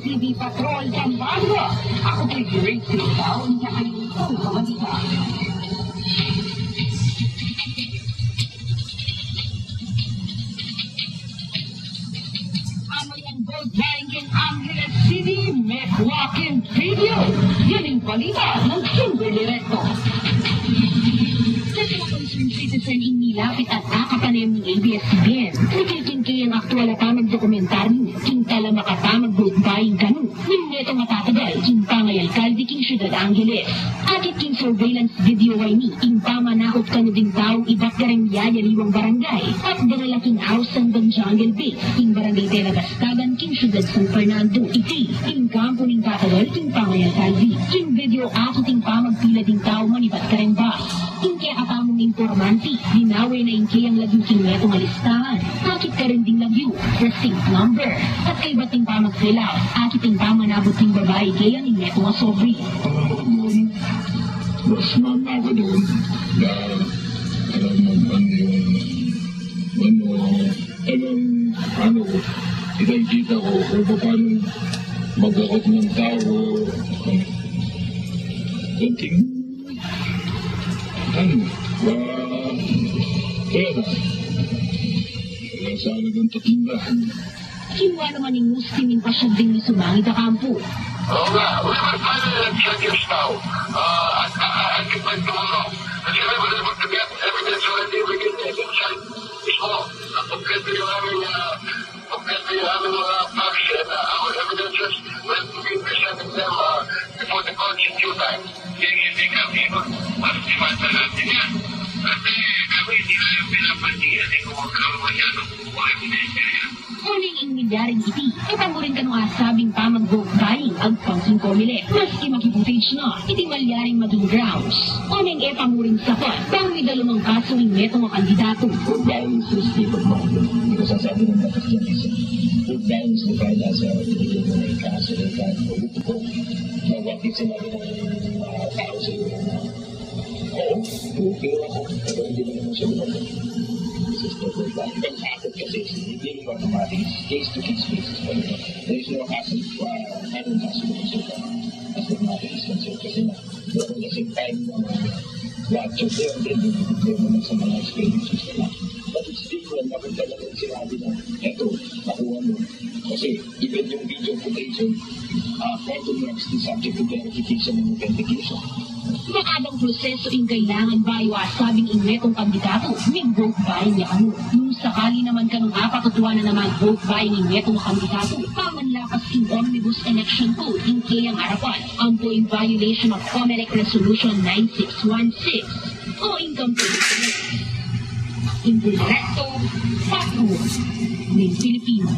TV Patrol Pampanga. Ako kay Great Town sa kanilang pamalita. Amayang gold ranking Angeles City may walk-in video. Yan ang balita ng Kimberly Recto. Citizen in nilapit at akapanem ng ABS-CBN. Nakikinkay ang aktual at tamang dokumentaryo. Kintala makatamag vote-buying kanu. Nineto matatagal. Kimpangay alkalde king Ciudad Angeles. Akit king surveillance video ay ni. Kimpama nakot kanu ding tao iba't karang yayaliwang barangay. At daralaking house hanggang Jungle Bay. King barangay Tela Gastagan king Ciudad San Fernando. Iti. King kampo ning tatagal. Kimpangay alkalde. King video akit king pamagpila ding tao manibat karang ba. King kaya katamong informanti, dinaway na inki ang lagyo king netong alistahan. Akit ka rin ding lagyo, receipt number. At kay bating pamagsilaw, akit ang pamanabot king babae kaya ang netong asobri. Mas mama ko doon na alam mo ano, ikakita ko kung paano mag-akot ng tao. Kunting pera. Kaya sana ng tatundahan. Kinuha naman yung muslimin pa siya ding sumangit na kampo. Oo nga, wala ka paano nag-check yung tao. At ipagtulong. Kasi wala na magtabiat. Evidence already we can take it siya. Ito, pagkento yung aming mga facts and our evidences when we presented them before the court in due time. Hindi kami mas-imata natin yan. Kasi kami hindi na yung pinapandiyan kung magkaroon yan ng buhay ministeriya. Muling ingmilyaring iti, itangurin ka nung asabing pamag-vote buying ang pangking komile. Maski makiputage na, iti malyaring maging grounds. Unang etangurin sapat, bangwi dalawang kaso ng netong ang kandidato. Vote buying is state of mind. Hindi ko sasabi ng batas yan isa. Vote buying is nakala sa pinigil mo na yung kaso ng kahit mabuto ko. Mawakit sinabi ng tao sa iyo. Oo, okay ako. Pero hindi mo naman siya lumabot. Ang hakot kasi hindi mo automatic case-to-case basis pa rin. There is no hassle anong kaso mo so far as the matter is concerned kasi na meron kasing time na watch of there then hindi mo na sa mga experiences na lang. But it's different kapag talagang sinabi na eto, nakuha mo. Kasi even yung video footage quantum marks is subject to verification and authentication. Maabang proseso in kailangan ba iwasabing inwetong kandidato ng vote buying niya ano. Nung sakali naman kanong apatutuwa na naman vote buying inwetong kandidato, pamanlakas in omnibus election code in kayang harapan ang po in violation of COMELEC Resolution 9616 o incomplete. In directo, Patrol ng Pilipino.